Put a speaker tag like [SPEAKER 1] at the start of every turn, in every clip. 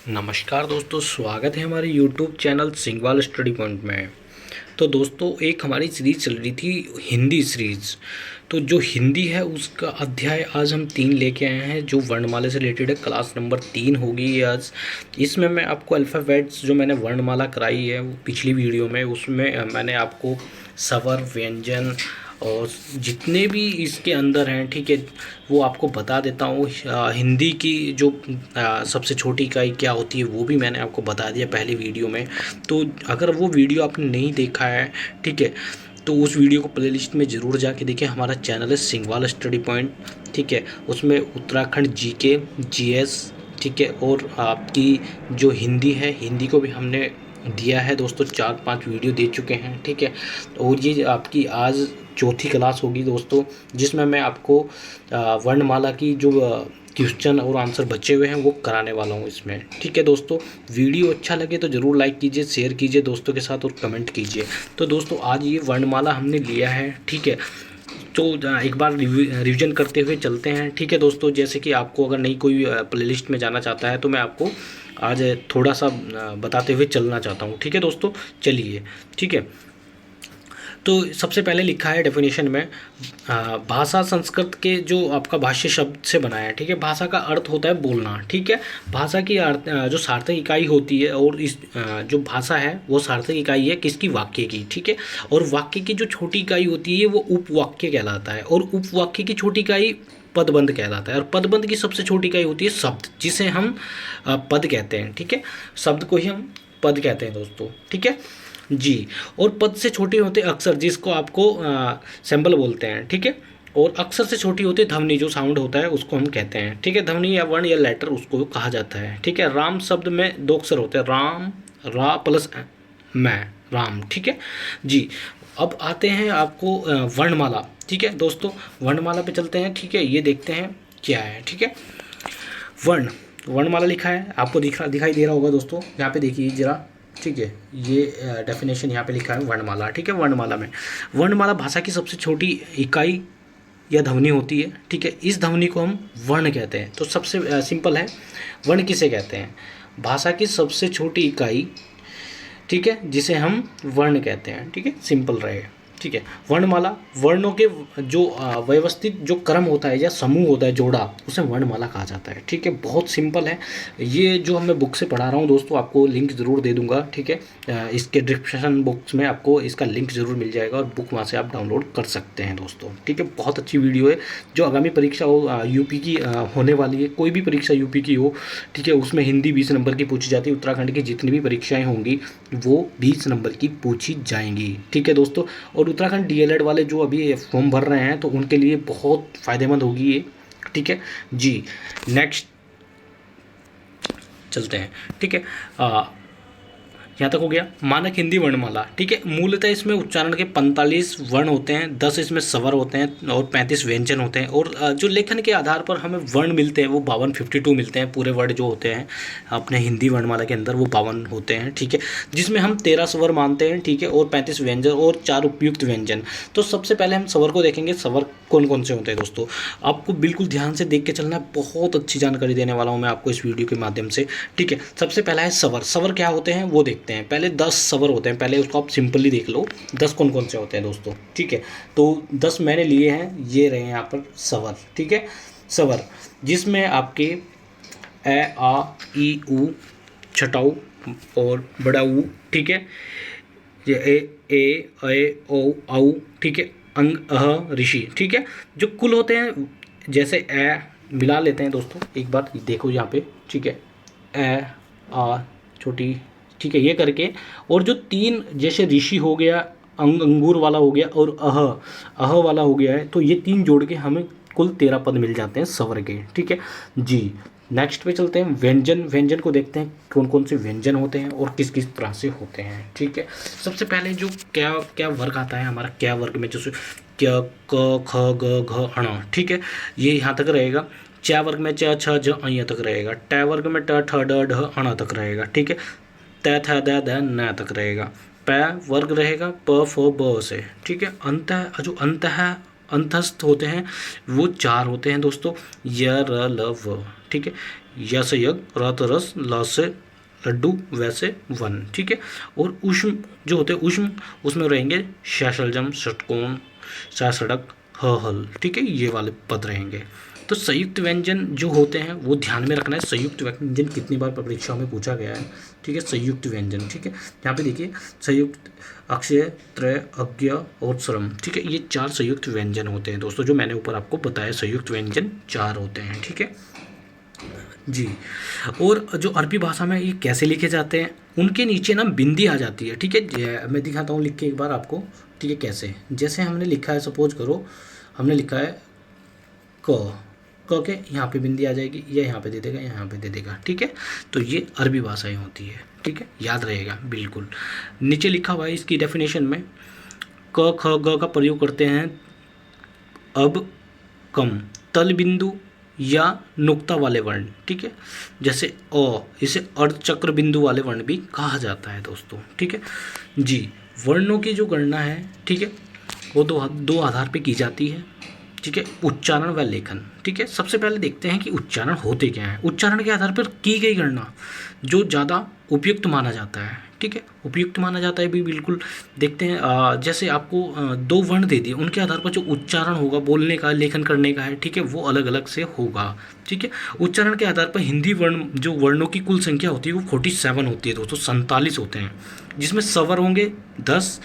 [SPEAKER 1] नमस्कार दोस्तों, स्वागत है हमारे YouTube चैनल सिंगवाल स्टडी पॉइंट में। तो दोस्तों, एक हमारी सीरीज़ चल रही थी हिंदी सीरीज़। तो जो हिंदी है उसका अध्याय आज हम 3 लेके आए हैं, जो वर्णमाला से रिलेटेड है। क्लास नंबर 3 होगी ये आज। इसमें मैं आपको अल्फ़ाबेट्स, जो मैंने वर्णमाला कराई है वो पिछली वीडियो में, उसमें मैंने आपको स्वर, व्यंजन और जितने भी इसके अंदर हैं, ठीक है, वो आपको बता देता हूँ। हिंदी की जो सबसे छोटी इकाई क्या होती है वो भी मैंने आपको बता दिया पहली वीडियो में। तो अगर वो वीडियो आपने नहीं देखा है, ठीक है, तो उस वीडियो को प्लेलिस्ट में ज़रूर जाके देखें। हमारा चैनल है सिंगवाल स्टडी पॉइंट, ठीक है। उसमें उत्तराखंड जीके, जीएस, ठीक है, और आपकी जो हिंदी है, हिंदी को भी हमने दिया है दोस्तों। 4-5 वीडियो दे चुके हैं, ठीक है। और ये आपकी आज चौथी क्लास होगी दोस्तों, जिसमें मैं आपको वर्णमाला की जो क्वेश्चन और आंसर बचे हुए हैं वो कराने वाला हूँ इसमें, ठीक है दोस्तों। वीडियो अच्छा लगे तो ज़रूर लाइक कीजिए, शेयर कीजिए दोस्तों के साथ और कमेंट कीजिए। तो दोस्तों, आज ये वर्णमाला हमने लिया है, ठीक है। तो एक बार रिवीजन करते हुए चलते हैं, ठीक है दोस्तों। जैसे कि आपको अगर नहीं कोई प्लेलिस्ट में जाना चाहता है तो मैं आपको आज थोड़ा सा बताते हुए चलना चाहता हूँ, ठीक है दोस्तों। चलिए, ठीक है। तो सबसे पहले लिखा है डेफिनेशन में, भाषा संस्कृत के जो आपका भाष्य शब्द से बना है, ठीक है। भाषा का अर्थ होता है बोलना, ठीक है। भाषा की अर्थ जो सार्थक इकाई होती है, और इस जो भाषा है वो सार्थक इकाई है किसकी? वाक्य की, ठीक है। और वाक्य की जो छोटी इकाई होती है वो उपवाक्य कहलाता है, और उपवाक्य की छोटी इकाई पदबंध कहलाता है, और पदबंध की सबसे छोटी इकाई होती है शब्द, जिसे हम पद कहते हैं, ठीक है। शब्द को ही हम पद कहते हैं दोस्तों, ठीक है जी। और पद से छोटे होते अक्षर, जिसको आपको सिंबल बोलते हैं, ठीक है। और अक्षर से छोटी होती ध्वनि, जो साउंड होता है उसको हम कहते हैं, ठीक है। ध्वनि या वर्ण या लेटर उसको कहा जाता है, ठीक है। राम शब्द में 2 अक्षर होते हैं, राम, रा प्लस मैं, राम, ठीक है जी। अब आते हैं आपको वर्णमाला, ठीक है दोस्तों। वर्णमाला पे चलते हैं, ठीक है। ये देखते हैं क्या है, ठीक है। वर्ण, वर्णमाला लिखा है, आपको दिखाई दे रहा होगा दोस्तों। यहाँ पे देखिए जरा, ठीक है। ये डेफिनेशन यहाँ पे लिखा है वर्णमाला, ठीक है। वर्णमाला में, वर्णमाला भाषा की सबसे छोटी इकाई या ध्वनि होती है, ठीक है। इस ध्वनि को हम वर्ण कहते हैं। तो सबसे सिंपल है, वर्ण किसे कहते हैं? भाषा की सबसे छोटी इकाई, ठीक है, जिसे हम वर्ण कहते हैं, ठीक है। सिंपल रहे, ठीक है। वर्णमाला, वर्णों के जो व्यवस्थित जो क्रम होता है या समूह होता है, जोड़ा, उसे वर्णमाला कहा जाता है, ठीक है। बहुत सिंपल है। ये जो मैं बुक से पढ़ा रहा हूँ दोस्तों, आपको लिंक ज़रूर दे दूंगा, ठीक है। इसके डिस्क्रिप्शन बॉक्स में आपको इसका लिंक ज़रूर मिल जाएगा, और बुक वहाँ से आप डाउनलोड कर सकते हैं दोस्तों, ठीक है। बहुत अच्छी वीडियो है। जो आगामी परीक्षा हो यूपी की होने वाली है, कोई भी परीक्षा यूपी की हो, ठीक है, उसमें हिंदी 20 नंबर की पूछी जाती है। उत्तराखंड की जितनी भी परीक्षाएँ होंगी वो 20 नंबर की पूछी जाएंगी, ठीक है दोस्तों। और उत्तराखंड डीएलएड वाले जो अभी फॉर्म भर रहे हैं तो उनके लिए बहुत फ़ायदेमंद होगी ये, ठीक है जी। नेक्स्ट चलते हैं, ठीक है। यहाँ तक हो गया मानक हिंदी वर्णमाला, ठीक है। मूलतः इसमें उच्चारण के 45 वर्ण होते हैं, 10 इसमें स्वर होते हैं, और 35 व्यंजन होते हैं। और जो लेखन के आधार पर हमें वर्ण मिलते हैं वो 52 मिलते हैं। पूरे वर्ड जो होते हैं अपने हिंदी वर्णमाला के अंदर वो 52 होते हैं, ठीक है। जिसमें हम 13 स्वर मानते हैं, ठीक है, और 35 व्यंजन और 4 उपयुक्त व्यंजन। तो सबसे पहले हम स्वर को देखेंगे। स्वर कौन कौन से होते हैं दोस्तों, आपको बिल्कुल ध्यान से देख के चलना है। बहुत अच्छी जानकारी देने वाला हूँ मैं आपको इस वीडियो के माध्यम से, ठीक है। सबसे पहला है स्वर। स्वर क्या होते हैं वो देखते हैं। पहले 10 स्वर होते हैं, पहले उसको आप सिंपली देख लो 10 कौन कौन से होते हैं दोस्तों, ठीक है। तो 10 मैंने लिए हैं, ये रहे यहाँ पर स्वर, ठीक है। स्वर जिसमें आपके ए, आ, ई, उ, छठा उ और बड़ा ऊ, ठीक है। ये ए ओ औ, ठीक है। अंग, अह, ऋषि, ठीक है। जो कुल होते हैं, जैसे ए मिला लेते हैं दोस्तों, एक बार देखो यहाँ पे, ठीक है। ए, आ, छोटी, ठीक है, ये करके। और जो 3 जैसे ऋषि हो गया, अंगूर वाला हो गया, और अह वाला हो गया है, तो ये 3 जोड़ के हमें कुल 13 पद मिल जाते हैं स्वर के, ठीक है जी। नेक्स्ट पे चलते हैं व्यंजन। व्यंजन को देखते हैं कौन कौन से व्यंजन होते हैं और किस किस तरह से होते हैं, ठीक है। सबसे पहले जो क्या क्या वर्ग आता है हमारा, क्या वर्ग में जैसे क्या, क, ख, ग, घ, अण, ठीक है, ये यहाँ तक रहेगा। च वर्ग में च, छ, ज, यहाँ तक रहेगा। ट वर्ग में ट, ठ, ड, ढ, अण तक रहेगा, ठीक है। त, थ, द, ध, न तक रहेगा। प वर्ग रहेगा प, फ, ब से, ठीक है। अंत, जो अंत है, अंतस्थ होते हैं वो 4 होते हैं दोस्तों, य र ल व, ठीक है। य से यज्ञ, र से रस, ल से लड्डू, वैसे वन, ठीक है। और उष्म जो होते हैं उष्म, उसमें रहेंगे शैशलजम, षटकोण, सड़क, ह हल, ठीक है, ये वाले पद रहेंगे। तो संयुक्त व्यंजन जो होते हैं वो ध्यान में रखना है। संयुक्त व्यंजन कितनी बार परीक्षा में पूछा गया है, ठीक है, संयुक्त व्यंजन, ठीक है। यहाँ पे देखिए संयुक्त, अक्षय, त्रय, अज्ञ और श्रम, ठीक है, ये 4 संयुक्त व्यंजन होते हैं दोस्तों, जो मैंने ऊपर आपको बताया संयुक्त व्यंजन 4 होते हैं, ठीक है जी। और जो अरबी भाषा में ये कैसे लिखे जाते हैं, उनके नीचे ना बिंदी आ जाती है, ठीक है। मैं दिखाता हूँ लिख के एक बार आपको, ठीक है, कैसे। जैसे हमने लिखा है, सपोज करो हमने लिखा है क के यहाँ पे बिंदी आ जाएगी, ये यहाँ पे दे देगा, यहाँ पे दे देगा, ठीक है। तो ये अरबी भाषाएं होती है, ठीक है, याद रहेगा बिल्कुल। नीचे लिखा हुआ है इसकी डेफिनेशन में, क ख ग का प्रयोग करते हैं अब कम तल बिंदु या नुक्ता वाले वर्ण, ठीक है। जैसे अ, इसे अर्धचक्र बिंदु वाले वर्ण भी कहा जाता है दोस्तों, ठीक है जी। वर्णों की जो गणना है, ठीक है, वो दो आधार पे की जाती है, ठीक है, उच्चारण व लेखन, ठीक है। सबसे पहले देखते हैं कि उच्चारण होते क्या हैं। उच्चारण के आधार पर की गई गणना जो ज़्यादा उपयुक्त माना जाता है, ठीक है, उपयुक्त माना जाता है भी बिल्कुल। देखते हैं जैसे आपको 2 वर्ण दे दिए, उनके आधार पर जो उच्चारण होगा बोलने का, लेखन करने का है, ठीक है, वो अलग अलग से होगा, ठीक है। उच्चारण के आधार पर हिंदी वर्ण, जो वर्णों की कुल संख्या होती है वो 47 होती है दोस्तों, 47 होते हैं, जिसमें स्वर होंगे 10,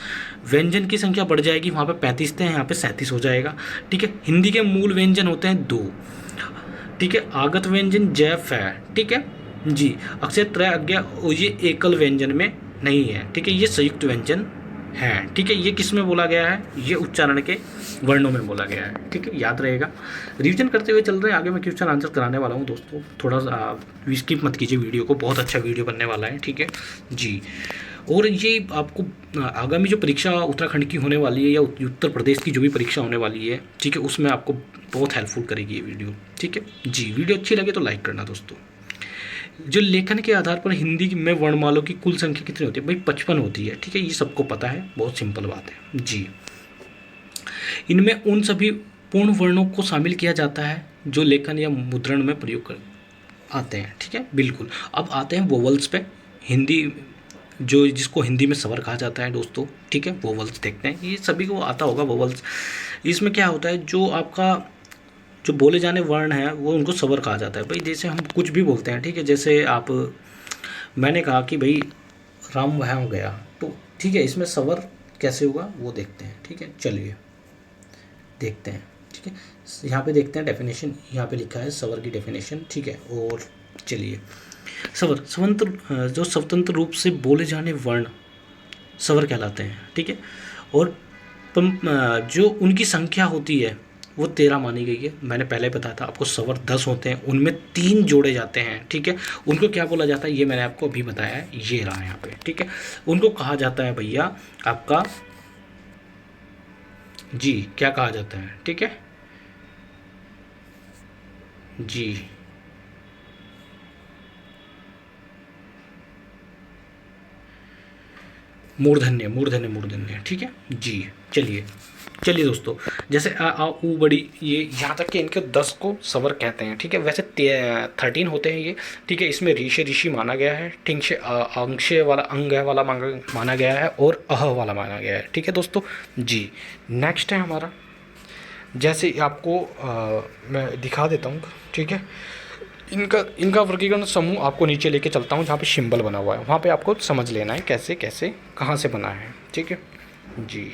[SPEAKER 1] व्यंजन की संख्या बढ़ जाएगी, वहाँ पे 35 थे, यहाँ पे 37 हो जाएगा, ठीक है। हिंदी के मूल व्यंजन होते हैं 2, ठीक है, आगत व्यंजन जैफ है, ठीक है जी। अक्षय, त्रय, अज्ञ, ये एकल व्यंजन में नहीं है, ठीक है, ये संयुक्त व्यंजन है, ठीक है। ये किस में बोला गया है, ये उच्चारण के वर्णों में बोला गया है, ठीक है, याद रहेगा। रिवीजन करते हुए चल रहे हैं आगे, मैं क्वेश्चन आंसर कराने वाला हूँ दोस्तों, थोड़ा सा स्किप मत कीजिए वीडियो को, बहुत अच्छा वीडियो बनने वाला है, ठीक है जी। और ये आपको आगामी जो परीक्षा उत्तराखंड की होने वाली है या उत्तर प्रदेश की जो भी परीक्षा होने वाली है, ठीक है, उसमें आपको बहुत हेल्पफुल करेगी ये वीडियो, ठीक है जी। वीडियो अच्छी लगे तो लाइक करना दोस्तों। जो लेखन के आधार पर हिंदी में वर्णमालों की कुल संख्या कितनी होती है, भाई 55 होती है, ठीक है, ये सबको पता है, बहुत सिंपल बात है जी। इनमें उन सभी पूर्ण वर्णों को शामिल किया जाता है जो लेखन या मुद्रण में प्रयोग कर आते हैं, ठीक है बिल्कुल। अब आते हैं वोवल्स पे, हिंदी जो जिसको हिंदी में स्वर कहा जाता है दोस्तों, ठीक है, वोवल्स देखते हैं, ये सभी को आता होगा वोवल्स। इसमें क्या होता है, जो आपका जो बोले जाने वर्ण है वो उनको स्वर कहा जाता है। भाई जैसे हम कुछ भी बोलते हैं, ठीक है, जैसे आप, मैंने कहा कि भाई राम वहाँ गया, तो ठीक है, इसमें स्वर कैसे होगा वो देखते हैं, ठीक है, चलिए देखते हैं, ठीक है। यहाँ पे देखते हैं डेफिनेशन, यहाँ पे लिखा है स्वर की डेफिनेशन, ठीक है। और चलिए, स्वर स्वतंत्र, जो स्वतंत्र रूप से बोले जाने वर्ण स्वर कहलाते हैं, ठीक है। और जो उनकी संख्या होती है वो 13 मानी गई है। मैंने पहले बताया था आपको, स्वर 10 होते हैं, उनमें 3 जोड़े जाते हैं, ठीक है। उनको क्या बोला जाता है ये मैंने आपको अभी बताया है, ये रहा यहाँ पे, ठीक है। उनको कहा जाता है भैया आपका जी, क्या कहा जाता है, ठीक है जी, मूर्धन्य, मूर्धन्य, मूर्धन्य, ठीक है जी। चलिए दोस्तों, जैसे आ आ ऊ बड़ी, ये यहाँ तक कि इनके 10 को स्वर कहते हैं, ठीक है। वैसे 13 होते हैं ये, ठीक है। इसमें ऋषि माना गया है, ठीक से अंशय वाला, अंग वाला माना गया है, और अह वाला माना गया है, ठीक है दोस्तों जी। नेक्स्ट है हमारा, जैसे आपको मैं दिखा देता हूँ, ठीक है। इनका वर्गीकरण समूह आपको नीचे लेके चलता हूँ, जहाँ पे सिंबल बना हुआ है, वहाँ पे आपको समझ लेना है कैसे कैसे कहाँ से बना है, ठीक है जी।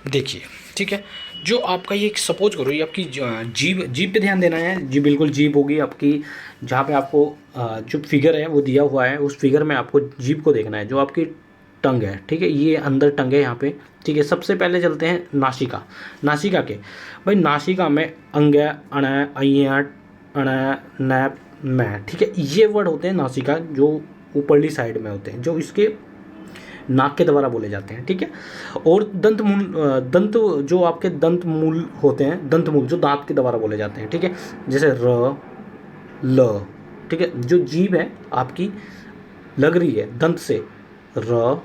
[SPEAKER 1] देखिए, ठीक है, जो आपका ये सपोज करो, ये आपकी जीभ पे ध्यान देना है जी, बिल्कुल जीभ होगी आपकी, जहाँ पे आपको जो फिगर है वो दिया हुआ है, उस फिगर में आपको जीभ को देखना है, जो आपकी टंग है, ठीक है, ये अंदर टंग है यहाँ पे, ठीक है। सबसे पहले चलते हैं नासिका के, भाई नासिका में अंग, अण, अय, अण, नैप, मैं, ठीक है, ये वर्ड होते हैं नासिका, जो ऊपरली साइड में होते हैं, जो इसके नाक के द्वारा बोले जाते हैं, ठीक है। और दंत जो आपके दंत मूल होते हैं, दंत मूल जो दांत के द्वारा बोले जाते हैं, ठीक है, जैसे र, ल, ठीक है। जो जीभ है आपकी लग रही है दंत से, र,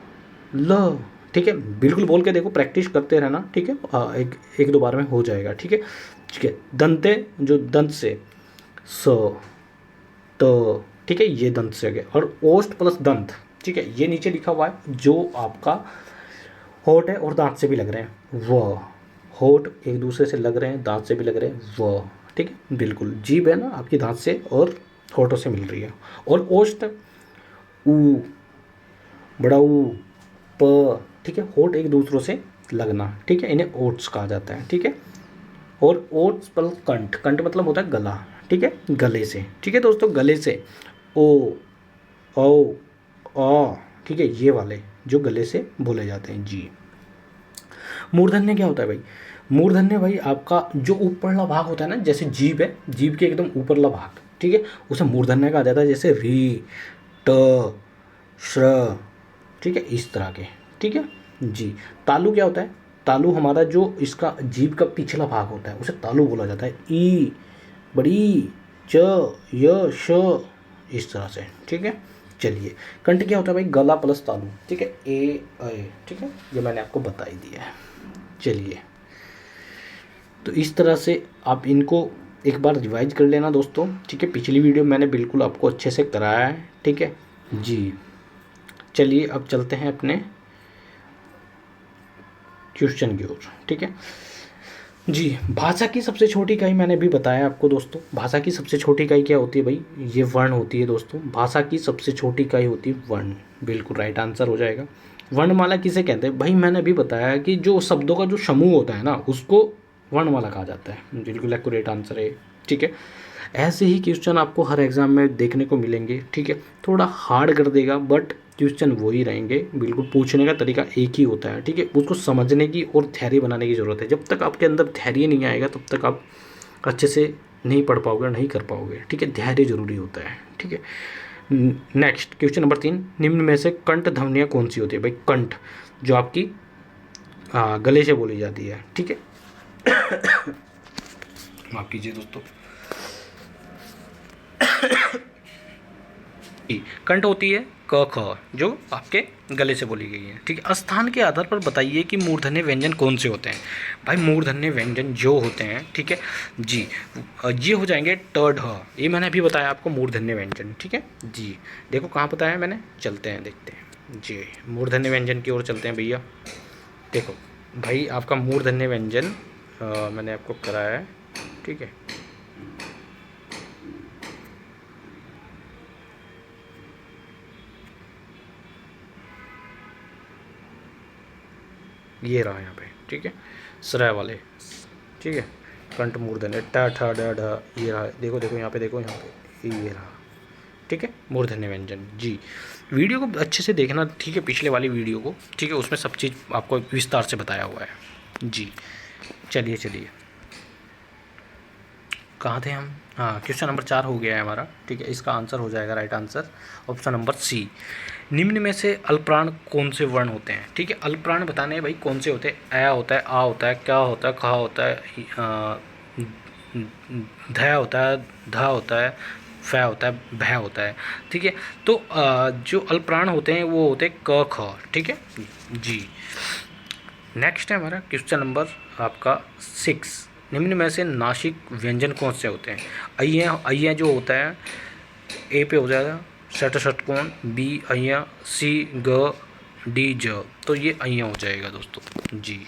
[SPEAKER 1] ल, ठीक है, बिल्कुल बोल के देखो, प्रैक्टिस करते रहना, ठीक है, एक दो बार में हो जाएगा, ठीक है। ठीक है, दंते जो दंत से स त, ठीक है, ये दंत से आ गया। और ओष्ठ प्लस दंत, ठीक है, ये नीचे लिखा हुआ है जो आपका होठ है और दांत से भी लग रहे हैं, व होठ एक दूसरे से लग रहे हैं, दांत से भी लग रहे हैं, व ठीक है, बिल्कुल जीभ है ना आपकी दांत से और होठों से मिल रही है। और ओष्ठ ऊ, बड़ा ऊ, प, ठीक है, होठ एक दूसरों से लगना, ठीक है, इन्हें ओट्स कहा जाता है, ठीक है। और ओट्स प्लस कंठ, कंठ मतलब होता है गला, ठीक है, गले से, ठीक है दोस्तों, गले से ओ, औ, आ, ठीक है, ये वाले जो गले से बोले जाते हैं जी। मूर्धन्य क्या होता है भाई? मूर्धन्य भाई आपका जो ऊपरला भाग होता है ना, जैसे जीभ है, जीभ के एकदम ऊपरला भाग, ठीक है, उसे मूर्धन्य कहा जाता है, जैसे री, ट, श्र, ठीक है, इस तरह के, ठीक है जी। तालु क्या होता है? तालु हमारा जो इसका जीभ का पिछला भाग होता है उसे तालु बोला जाता है। ई, बड़ी, च, य, श, इस तरह से, ठीक है। चलिए, कंठ क्या होता है भाई? गला प्लस तालु, ठीक है, ए, ठीक है, ये मैंने आपको बता ही दिया है। चलिए, तो इस तरह से आप इनको एक बार रिवाइज कर लेना दोस्तों, ठीक है। पिछली वीडियो मैंने बिल्कुल आपको अच्छे से कराया है, ठीक है जी। चलिए अब चलते हैं अपने क्वेश्चन की ओर, ठीक है जी। भाषा की सबसे छोटी इकाई मैंने भी बताया आपको दोस्तों। भाषा की सबसे छोटी इकाई क्या होती है भाई? ये वर्ण होती है दोस्तों। भाषा की सबसे छोटी इकाई होती है वर्ण, बिल्कुल राइट आंसर हो जाएगा। वर्णमाला किसे कहते हैं भाई? मैंने अभी बताया कि जो शब्दों का जो समूह होता है ना, उसको वर्णमाला कहा जाता है, बिल्कुल एक्यूरेट आंसर है, ठीक है। ऐसे ही क्वेश्चन आपको हर एग्जाम में देखने को मिलेंगे, ठीक है। थोड़ा हार्ड कर देगा बट क्वेश्चन वही रहेंगे, बिल्कुल पूछने का तरीका एक ही होता है, ठीक है। उसको समझने की और धैर्य बनाने की ज़रूरत है। जब तक आपके अंदर धैर्य नहीं आएगा तब तक आप अच्छे से नहीं पढ़ पाओगे, नहीं कर पाओगे, ठीक है। धैर्य जरूरी होता है, ठीक है। नेक्स्ट क्वेश्चन नंबर 3, निम्न में से कंठ ध्वनियाँ कौन सी होती है भाई? कंठ जो आपकी गले से बोली जाती है, ठीक है। माफ कीजिए दोस्तों। कंठ होती है क ख, जो आपके गले से बोली गई है, ठीक है। स्थान के आधार पर बताइए कि मूर्धन्य व्यंजन कौन से होते हैं भाई? मूर्धन्य व्यंजन जो होते हैं, ठीक है जी, ये हो जाएंगे ट ढ। ये मैंने अभी बताया आपको मूर्धन्य व्यंजन, ठीक है जी। देखो कहाँ बताया मैंने, चलते हैं देखते हैं जी। मूर्धन्य व्यंजन की ओर चलते हैं भैया। देखो भाई, आपका मूर्धन्य व्यंजन मैंने आपको कराया है, ठीक है। ये रहा यहाँ पे, ठीक है, श्रय वाले, ठीक है। कंठ मूर्धन्य ट ठ ड ढ, ये रहा, देखो देखो यहाँ पे, देखो यहाँ पे, ये रहा, ठीक है, मूर्धन्य व्यंजन जी। वीडियो को अच्छे से देखना, ठीक है, पिछले वाली वीडियो को, ठीक है, उसमें सब चीज़ आपको विस्तार से बताया हुआ है जी। चलिए चलिए, कहाँ थे हम? हाँ, क्वेश्चन नंबर 4 हो गया है हमारा, ठीक है। इसका आंसर हो जाएगा right answer option number C. निम्न में से अल्पप्राण कौन से वर्ण होते हैं? ठीक है, अल्पप्राण बताने हैं भाई कौन से होते हैं। अ होता है, आ होता है, क्या होता है, ख होता है, ध होता है, ध होता है, फ होता है, भय होता है, ठीक है। तो जो अल्पप्राण होते हैं वो होते हैं क ख, ठीक है जी। नेक्स्ट है हमारा क्वेश्चन नंबर आपका 6, निम्न में से नासिक व्यंजन कौन से होते हैं? अय्या, अय्या जो होता है ए पे हो जाएगा षट षटकोण, बी अय्या, सी ग, डी ज, तो ये अय्या हो जाएगा दोस्तों जी।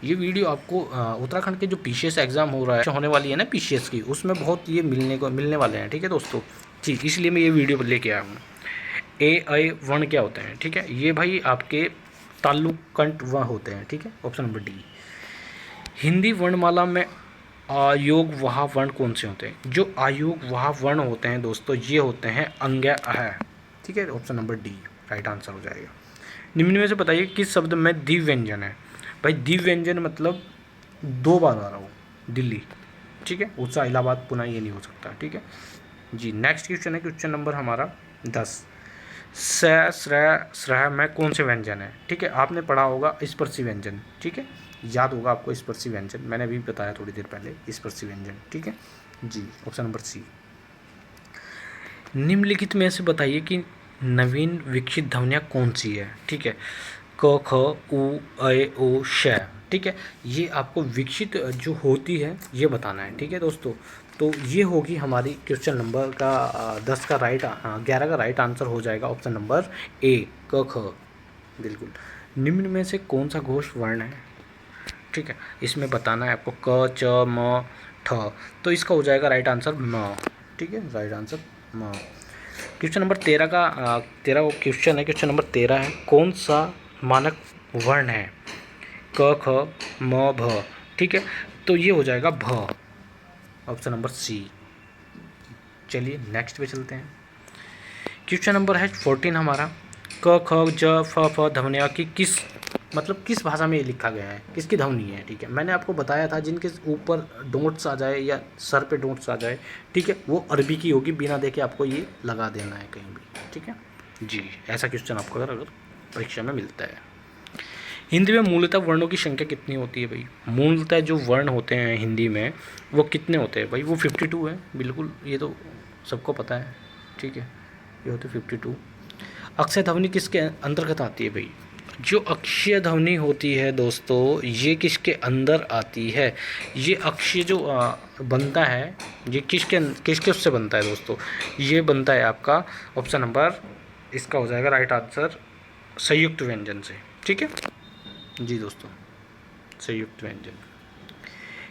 [SPEAKER 1] ये वीडियो आपको उत्तराखंड के जो पीसीएस एग्ज़ाम हो रहा है, होने वाली है ना पीसीएस की, उसमें बहुत ये मिलने वाले हैं, ठीक है दोस्तों जी। इसलिए मैं ये वीडियो लेके आया हूँ। ए अय वर्ण क्या होते हैं? ठीक है, ये भाई आपके ताल्लुक कंठ वर्ण होते हैं, ठीक है, ऑप्शन नंबर डी। हिंदी वर्णमाला में आयोग वहा वर्ण कौन से होते हैं? जो आयोग वहा वर्ण होते हैं दोस्तों, ये होते हैं अंग्य अह, ठीक है, option number D right answer हो जाएगा। निम्न में से बताइए किस शब्द में द्विव्यंजन व्यंजन है? भाई द्विव्यंजन मतलब 2 बार आ रहा हो, दिल्ली, ठीक है, उससे इलाहाबाद पुणे ये नहीं हो सकता, ठीक है जी। नेक्स्ट क्वेश्चन है क्वेश्चन नंबर हमारा 10, स श्रय श्रय में कौन से व्यंजन है? ठीक है, आपने पढ़ा होगा स्पर्शी व्यंजन, ठीक है, याद होगा आपको स्पर्शी व्यंजन, मैंने अभी बताया थोड़ी देर पहले स्पर्शी व्यंजन, ठीक है जी, ऑप्शन नंबर सी। निम्नलिखित में से बताइए कि नवीन विकसित ध्वनियाँ कौन सी है? ठीक है, क ख उ ऐ ओ श, ठीक है। ये आपको विकसित जो होती है ये बताना है, ठीक है दोस्तों। तो ये होगी हमारी क्वेश्चन नंबर का 10 का 11 का राइट आंसर हो जाएगा ऑप्शन नंबर ए, क ख। बिल्कुल। निम्न में से कौन सा घोष वर्ण है, ठीक है, इसमें बताना है आपको। क च म ठ, तो इसका हो जाएगा राइट आंसर म, ठीक है, राइट आंसर म। क्वेश्चन नंबर 13 का 13 क्वेश्चन है, क्वेश्चन नंबर 13 है, कौन सा मानक वर्ण है क ख म भ, ठीक है, तो ये हो जाएगा भ, ऑप्शन नंबर सी। चलिए नेक्स्ट पे चलते हैं। क्वेश्चन नंबर है 14 हमारा, क ख ज फ फ ध्वनिया की किस भाषा में ये लिखा गया है, किसकी ध्वनि है, ठीक है। मैंने आपको बताया था जिनके ऊपर डोंट्स आ जाए या सर पे डोंट्स आ जाए, ठीक है, वो अरबी की होगी, बिना देखे आपको ये लगा देना है कहीं भी, ठीक है जी। ऐसा क्वेश्चन आपको अगर परीक्षा में मिलता है। हिंदी में मूलतः वर्णों की संख्या कितनी होती है भाई? मूलतः जो वर्ण होते हैं हिंदी में वो कितने होते हैं भाई? वो 52 है, बिल्कुल, ये तो सबको पता है, ठीक है, ये होते 52। अक्षय ध्वनि किसके अंतर्गत आती है भाई? जो अक्षय ध्वनि होती है दोस्तों, ये किसके अंदर आती है? ये अक्षय जो बनता है, ये किसके उससे बनता है दोस्तों? ये बनता है आपका ऑप्शन नंबर, इसका हो जाएगा राइट आंसर संयुक्त व्यंजन से, ठीक है जी दोस्तों, संयुक्त व्यंजन।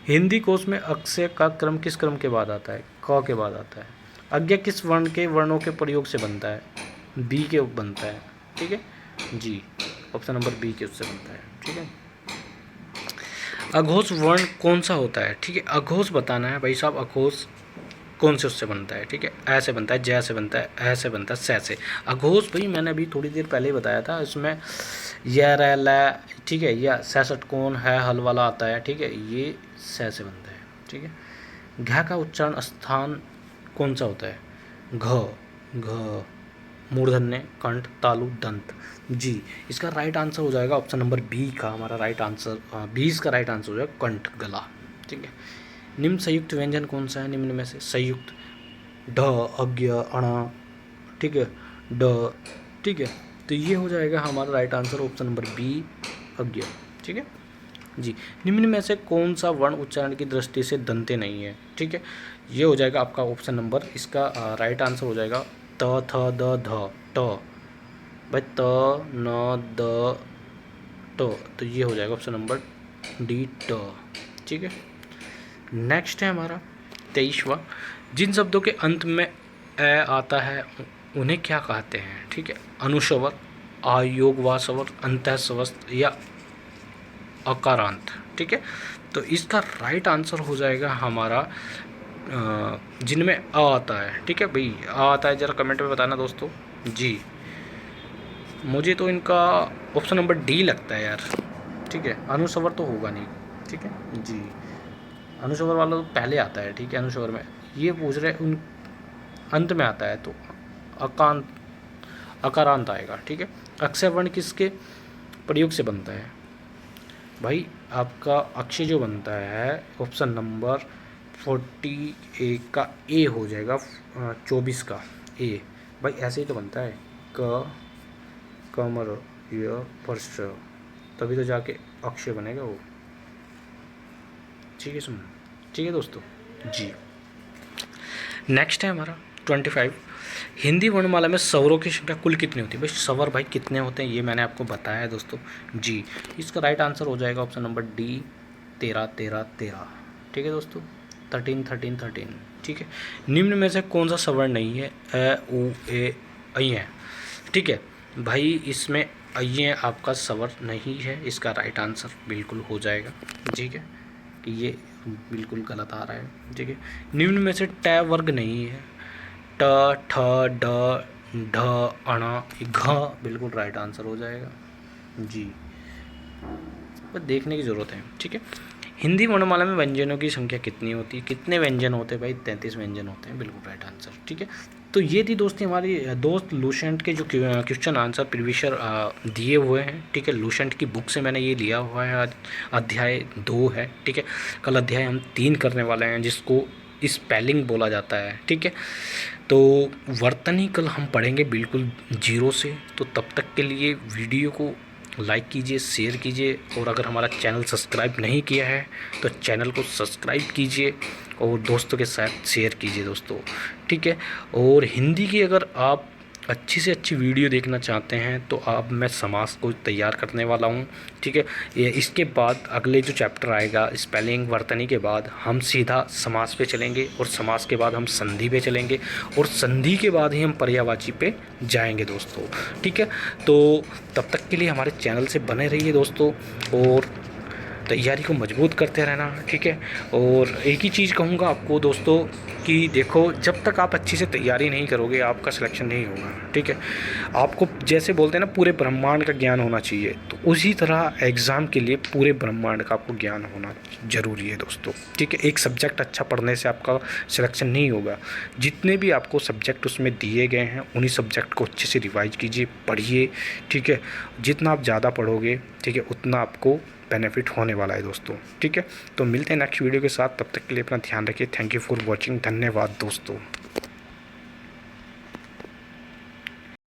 [SPEAKER 1] हिंदी कोश में अक्षय का क्रम किस क्रम के बाद आता है? क के बाद आता है। अज्ञा किस वर्ण के वर्णों के प्रयोग से बनता है? बी के बनता है, ठीक है जी, ऑप्शन नंबर बी के उससे बनता है, ठीक है। अघोष वर्ण कौन सा होता है? ठीक है, अघोष बताना है भाई साहब, अघोष कौन से उससे बनता है, ठीक है। ऐ से बनता है, जय से बनता है, ऐ से बनता है, सै से। अघोष भाई मैंने अभी थोड़ी देर पहले ही बताया था, इसमें य र ल, ठीक है, या सै षटकोण है हल वाला आता है, ठीक है, ये सै से बनता है, ठीक है। घ का उच्चारण स्थान कौन सा होता है? घ, मूर्धन्य, कंठ, तालु, दंत, जी। इसका राइट आंसर हो जाएगा ऑप्शन नंबर बी का, हमारा राइट आंसर 20 का राइट आंसर हो जाएगा कंठ, गला, ठीक है। निम्न संयुक्त व्यंजन कौन सा है? निम्न में से संयुक्त ढ, अज्ञ, अण, ठीक है, ड, ठीक है, तो ये हो जाएगा हमारा right answer option number B, अज्ञ, ठीक है जी। निम्न में से कौन सा वर्ण उच्चारण की दृष्टि से दंते नहीं है? ठीक है, ये हो जाएगा आपका ऑप्शन नंबर, इसका राइट आंसर हो जाएगा त, थ, द, ध, ट, भाई त, न, द, ट, तो ये हो जाएगा ऑप्शन नंबर डी, ट, ठीक है। नेक्स्ट है हमारा 23वां, जिन शब्दों के अंत में ए आता है उन्हें क्या कहते हैं? ठीक है, अनुस्वर, आयोगवा स्वर, अंतःस्वर या अकारांत, ठीक है। तो इसका राइट आंसर हो जाएगा हमारा जिनमें अ आता है, ठीक है भाई, अ आता है, ज़रा कमेंट में बताना दोस्तों जी। मुझे तो इनका ऑप्शन नंबर डी लगता है यार, ठीक है, अनुस्वर तो होगा नहीं, ठीक है जी, अनुस्वर वाला तो पहले आता है, ठीक है, अनुस्वर में ये पूछ रहे उन अंत में आता है तो अकारांत आएगा, ठीक है। अक्षय वर्ण किसके प्रयोग से बनता है भाई? आपका अक्षय जो बनता है ऑप्शन नंबर 48 का ए हो जाएगा, 24 का ए, भाई ऐसे ही तो बनता है, क, कमर, य, पर्श, तभी तो जाके अक्षय बनेगा वो, ठीक है सुन, ठीक है दोस्तों जी। नेक्स्ट है हमारा 25, हिंदी वर्णमाला में स्वरों की संख्या कुल कितनी होती है? भाई स्वर भाई कितने होते हैं ये मैंने आपको बताया है दोस्तों जी। इसका राइट आंसर हो जाएगा ऑप्शन नंबर डी, 13, 13, 13, ठीक है दोस्तों, 13, 13, 13, ठीक है। निम्न में से कौन सा स्वर्ण नहीं है? अ, उ, ए, ऐ है, ठीक है भाई, इसमें ऐ आपका स्वर नहीं है, इसका राइट आंसर बिल्कुल हो जाएगा, ठीक है, कि ये बिल्कुल गलत आ रहा है, ठीक है। निम्न में से ट वर्ग नहीं है, ट, ठ, ड, ढ, अण, घ, बिल्कुल राइट आंसर हो जाएगा जी, पर देखने की ज़रूरत है, ठीक है। हिंदी वर्णमाला में व्यंजनों की संख्या कितनी होती है? कितने व्यंजन होते हैं भाई? 33 व्यंजन होते हैं, बिल्कुल राइट आंसर, ठीक है। तो ये थी दोस्ती हमारी दोस्त लूसेंट के जो क्वेश्चन आंसर प्रीवियस दिए हुए हैं, ठीक है। लूसेंट की बुक से मैंने ये लिया हुआ है, आज अध्याय 2 है, ठीक है। कल अध्याय हम 3 करने वाले हैं जिसको स्पेलिंग बोला जाता है, ठीक है। तो वर्तनी कल हम पढ़ेंगे बिल्कुल 0 से, तो तब तक के लिए वीडियो को लाइक कीजिए, शेयर कीजिए, और अगर हमारा चैनल सब्सक्राइब नहीं किया है तो चैनल को सब्सक्राइब कीजिए और दोस्तों के साथ शेयर कीजिए दोस्तों, ठीक है। और हिंदी की अगर आप अच्छी से अच्छी वीडियो देखना चाहते हैं तो अब मैं समास को तैयार करने वाला हूँ, ठीक है। ये इसके बाद अगले जो चैप्टर आएगा स्पेलिंग वर्तनी के बाद हम सीधा समास पे चलेंगे, और समास के बाद हम संधि पे चलेंगे, और संधि के बाद ही हम पर्यायवाची पे जाएंगे दोस्तों, ठीक है। तो तब तक के लिए हमारे चैनल से बने रहिए दोस्तों, और तैयारी को मजबूत करते रहना, ठीक है। और एक ही चीज़ कहूँगा आपको दोस्तों कि देखो, जब तक आप अच्छी से तैयारी नहीं करोगे आपका सिलेक्शन नहीं होगा, ठीक है। आपको जैसे बोलते हैं ना पूरे ब्रह्मांड का ज्ञान होना चाहिए, तो उसी तरह एग्ज़ाम के लिए पूरे ब्रह्मांड का आपको ज्ञान होना ज़रूरी है दोस्तों, ठीक है। एक सब्जेक्ट अच्छा पढ़ने से आपका सिलेक्शन नहीं होगा। जितने भी आपको सब्जेक्ट उसमें दिए गए हैं उन्हीं सब्जेक्ट को अच्छे से रिवाइज कीजिए, पढ़िए, ठीक है। जितना आप ज़्यादा पढ़ोगे, ठीक है, उतना आपको बेनिफिट होने वाला है दोस्तों, ठीक है। तो मिलते हैं नेक्स्ट वीडियो के साथ, तब तक के लिए अपना ध्यान रखिए। थैंक यू फॉर वॉचिंग, धन्यवाद दोस्तों।